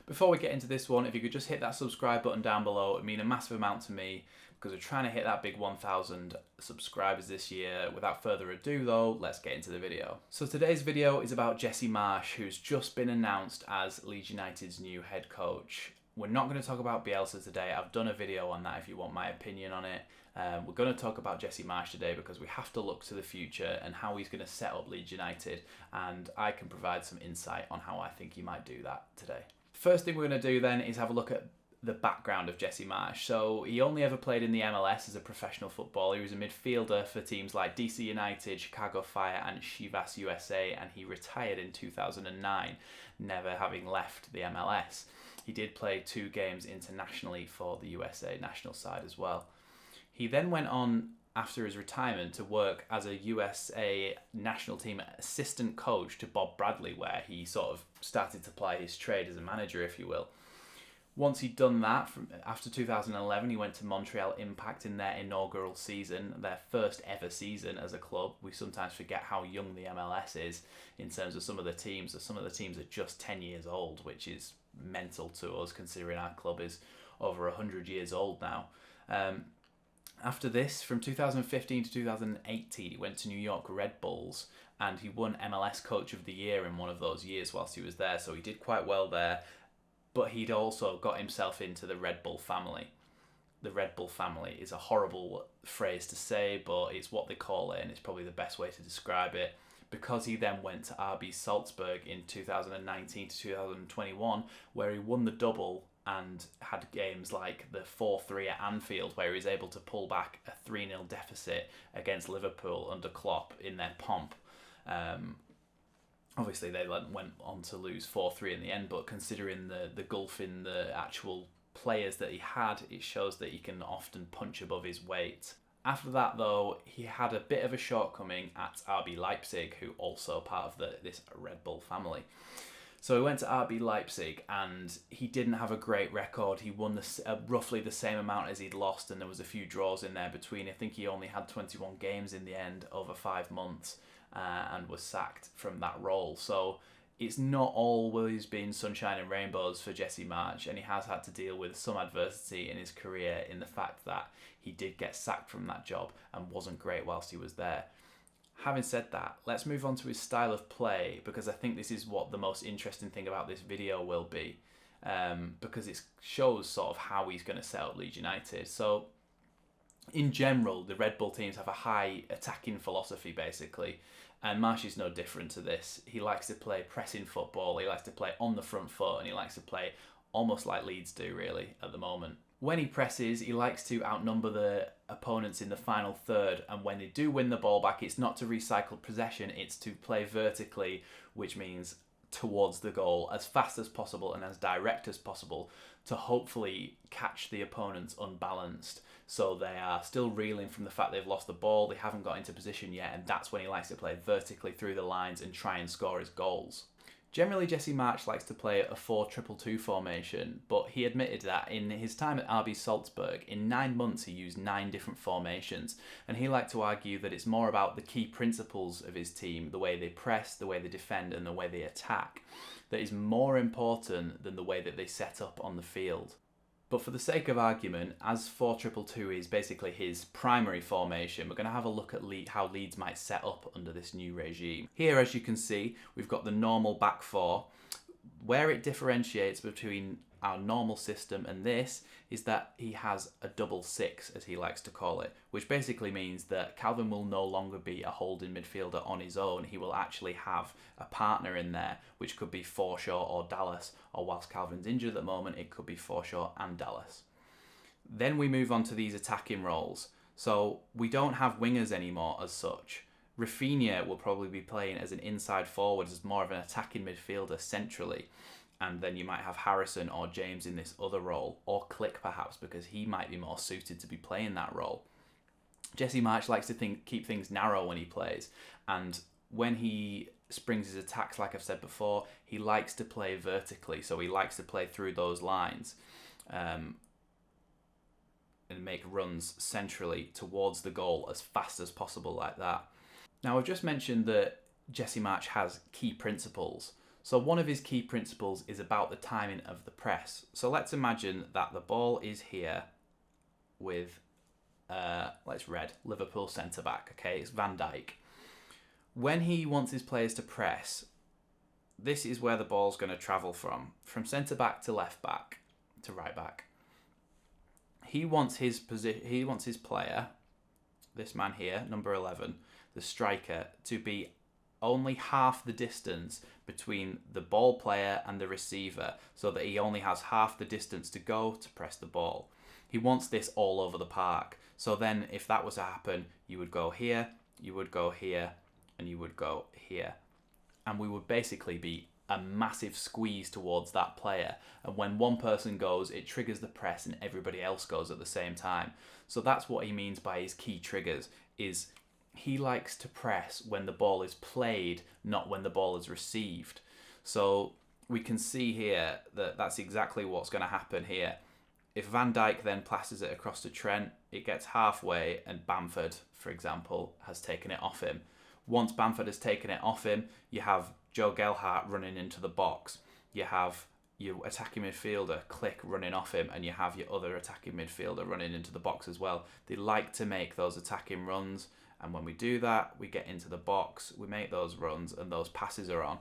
Before we get into this one, if you could just hit that subscribe button down below, it would mean a massive amount to me because we're trying to hit that big 1,000 subscribers this year. Without further ado though, let's get into the video. So today's video is about Jesse Marsch, who's just been announced as Leeds United's new head coach. We're not going to talk about Bielsa today. I've done a video on that if you want my opinion on it. We're going to talk about Jesse Marsch today because we have to look to the future and how he's going to set up Leeds United, and I can provide some insight on how I think he might do that today. First thing we're going to do then is have a look at the background of Jesse Marsch. So he only ever played in the MLS as a professional footballer. He was a midfielder for teams like DC United, Chicago Fire and Chivas USA, and he retired in 2009, never having left the MLS. He did play 2 games internationally for the USA national side as well. He then went on after his retirement to work as a USA national team assistant coach to Bob Bradley, where he sort of started to ply his trade as a manager, if you will. Once he'd done that, after 2011, he went to Montreal Impact in their inaugural season, their first ever season as a club. We sometimes forget how young the MLS is in terms of some of the teams. Some of the teams are just 10 years old, which is mental to us considering our club is over 100 years old now. After this, from 2015 to 2018, he went to New York Red Bulls and he won MLS Coach of the Year in one of those years whilst he was there. So he did quite well there, but he'd also got himself into the Red Bull family. The Red Bull family is a horrible phrase to say, but it's what they call it and it's probably the best way to describe it, because he then went to RB Salzburg in 2019 to 2021, where he won the double and had games like the 4-3 at Anfield, where he was able to pull back a 3-0 deficit against Liverpool under Klopp in their pomp. Obviously, they went on to lose 4-3 in the end, but considering the gulf in the actual players that he had, it shows that he can often punch above his weight. After that, though, he had a bit of a shortcoming at RB Leipzig, who also part of this Red Bull family. So he went to RB Leipzig and he didn't have a great record. He won roughly the same amount as he'd lost, and there was a few draws in there between. I think he only had 21 games in the end over 5 months and was sacked from that role. So it's not always been sunshine and rainbows for Jesse Marsch, and he has had to deal with some adversity in his career in the fact that he did get sacked from that job and wasn't great whilst he was there. Having said that, let's move on to his style of play, because I think this is what the most interesting thing about this video will be, because it shows sort of how he's going to set up Leeds United. So in general, the Red Bull teams have a high attacking philosophy basically, and Marsch is no different to this. He likes to play pressing football, he likes to play on the front foot, and he likes to play almost like Leeds do really at the moment. When he presses, he likes to outnumber the opponents in the final third, and when they do win the ball back, it's not to recycle possession, it's to play vertically, which means towards the goal as fast as possible and as direct as possible to hopefully catch the opponents unbalanced, so they are still reeling from the fact they've lost the ball, they haven't got into position yet, and that's when he likes to play vertically through the lines and try and score his goals. Generally, Jesse Marsch likes to play a 4-2-2 formation, but he admitted that in his time at RB Salzburg, in 9 months he used 9 different formations, and he liked to argue that it's more about the key principles of his team, the way they press, the way they defend, and the way they attack, that is more important than the way that they set up on the field. But for the sake of argument, as 4-2-2 is basically his primary formation, we're going to have a look at how Leeds might set up under this new regime. Here, as you can see, we've got the normal back 4. Where it differentiates between our normal system and this is that he has a double 6, as he likes to call it, which basically means that Calvin will no longer be a holding midfielder on his own. He will actually have a partner in there, which could be Forshaw or Dallas, or whilst Calvin's injured at the moment, it could be Forshaw and Dallas. Then we move on to these attacking roles. So we don't have wingers anymore as such. Rafinha will probably be playing as an inside forward, as more of an attacking midfielder centrally. And then you might have Harrison or James in this other role, or Click perhaps, because he might be more suited to be playing that role. Jesse Marsch likes to keep things narrow when he plays, and when he springs his attacks, like I've said before, he likes to play vertically, so he likes to play through those lines and make runs centrally towards the goal as fast as possible like that. Now, I've just mentioned that Jesse Marsch has key principles. So one of his key principles is about the timing of the press. So let's imagine that the ball is here with, let's red, Liverpool centre-back, okay? It's Van Dijk. When he wants his players to press, this is where the ball's going to travel from centre-back to left-back to right-back. He wants his player, this man here, number 11, the striker, to be only half the distance between the ball player and the receiver, so that he only has half the distance to go to press the ball. He wants this all over the park. So then if that was to happen, you would go here, you would go here, and you would go here. And we would basically be a massive squeeze towards that player. And when one person goes, it triggers the press and everybody else goes at the same time. So that's what he means by his key triggers, is he likes to press when the ball is played, not when the ball is received. So we can see here that that's exactly what's going to happen here. If Van Dijk then passes it across to Trent, it gets halfway and Bamford, for example, has taken it off him. Once Bamford has taken it off him, you have Joe Gelhardt running into the box. You have your attacking midfielder, Click, running off him, and you have your other attacking midfielder running into the box as well. They like to make those attacking runs, and when we do that, we get into the box, we make those runs, and those passes are on.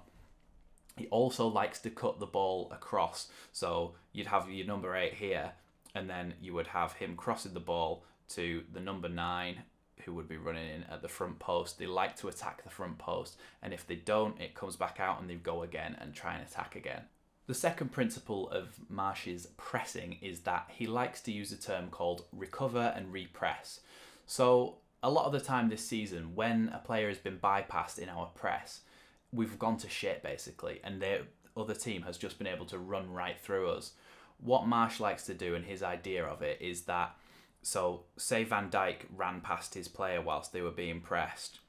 He also likes to cut the ball across. So you'd have your number 8 here, and then you would have him crossing the ball to the number 9, who would be running in at the front post. They like to attack the front post, and if they don't, it comes back out and they go again and try and attack again. The second principle of Marsch's pressing is that he likes to use a term called recover and repress. So a lot of the time this season, when a player has been bypassed in our press, we've gone to shit basically, and the other team has just been able to run right through us. What Marsch likes to do, and his idea of it, is that, so say Van Dijk ran past his player whilst they were being pressed.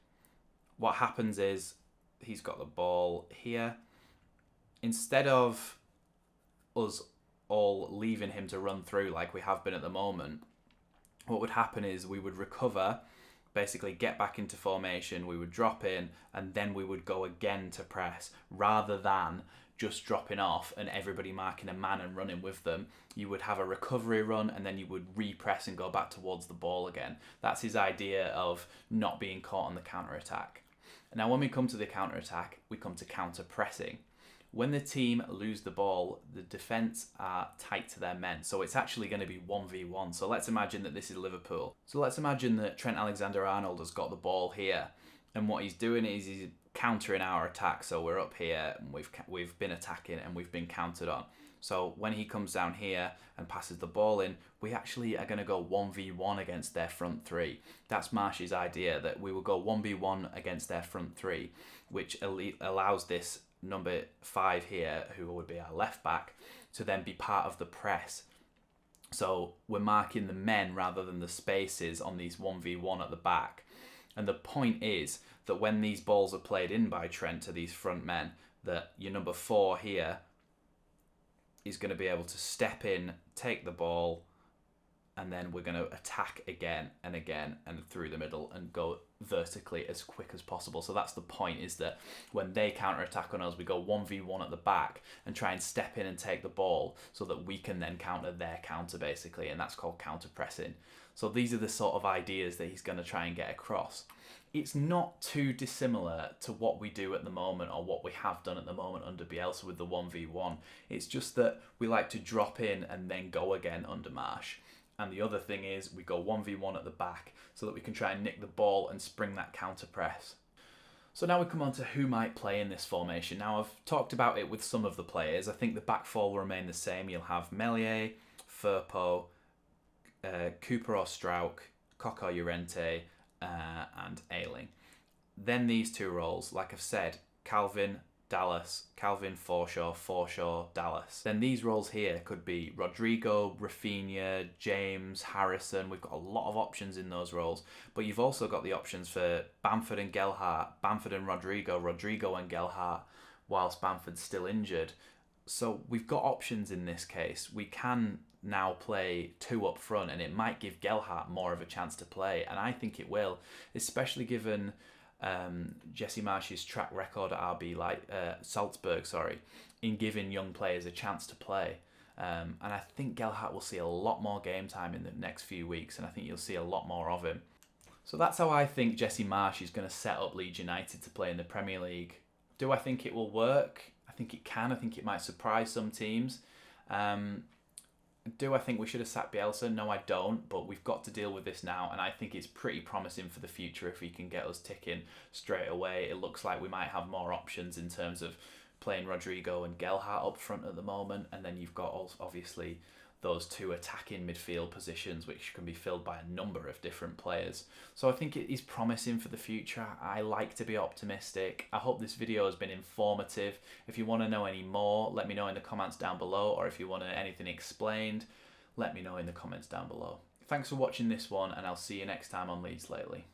What happens is he's got the ball here. Instead of us all leaving him to run through like we have been at the moment, what would happen is we would recover, basically get back into formation, we would drop in, and then we would go again to press, rather than just dropping off and everybody marking a man and running with them. You would have a recovery run, and then you would repress and go back towards the ball again. That's his idea of not being caught on the counter-attack. Now when we come to the counter-attack, we come to counter-pressing. When the team lose the ball, the defence are tight to their men. So it's actually going to be 1v1. So let's imagine that this is Liverpool. So let's imagine that Trent Alexander-Arnold has got the ball here. And what he's doing is he's countering our attack. So we're up here and we've been attacking and we've been countered on. So when he comes down here and passes the ball in, we actually are going to go 1v1 against their front three. That's Marsch's idea, that we will go 1v1 against their front three, which allows this number 5 here, who would be our left back, to then be part of the press. So we're marking the men rather than the spaces on these 1v1 at the back. And the point is that when these balls are played in by Trent to these front men, that your number 4 here is going to be able to step in, take the ball, and then we're going to attack again and again and through the middle and go vertically as quick as possible. So that's the point, is that when they counter-attack on us, we go 1v1 at the back and try and step in and take the ball so that we can then counter their counter, basically, and that's called counter-pressing. So these are the sort of ideas that he's going to try and get across. It's not too dissimilar to what we do at the moment, or what we have done at the moment under Bielsa with the 1v1. It's just that we like to drop in and then go again under Marsch. And the other thing is we go 1v1 at the back so that we can try and nick the ball and spring that counter press. So now we come on to who might play in this formation. Now I've talked about it with some of the players. I think the back four will remain the same. You'll have Meslier, Firpo, Cooper or Strauch, Koch or Llorente, and Ayling. Then these two roles, like I've said, Calvin, Dallas, Calvin, Forshaw, Dallas. Then these roles here could be Rodrigo, Rafinha, James, Harrison. We've got a lot of options in those roles, but you've also got the options for Bamford and Gelhardt, Bamford and Rodrigo, Rodrigo and Gelhardt, whilst Bamford's still injured. So we've got options in this case. We can now play 2 up front, and it might give Gelhardt more of a chance to play, and I think it will, especially given Jesse Marsch's track record at Salzburg, in giving young players a chance to play. And I think Gelhardt will see a lot more game time in the next few weeks, and I think you'll see a lot more of him. So that's how I think Jesse Marsch is going to set up Leeds United to play in the Premier League. Do I think it will work? I think it can. I think it might surprise some teams. Do I think we should have sacked Bielsa? No, I don't, but we've got to deal with this now, and I think it's pretty promising for the future if he can get us ticking straight away. It looks like we might have more options in terms of playing Rodrigo and Gelhardt up front at the moment, and then you've got obviously those two attacking midfield positions which can be filled by a number of different players. So I think it is promising for the future. I like to be optimistic. I hope this video has been informative. If you want to know any more, let me know in the comments down below, or if you want anything explained, let me know in the comments down below. Thanks for watching this one, and I'll see you next time on Leeds Lately.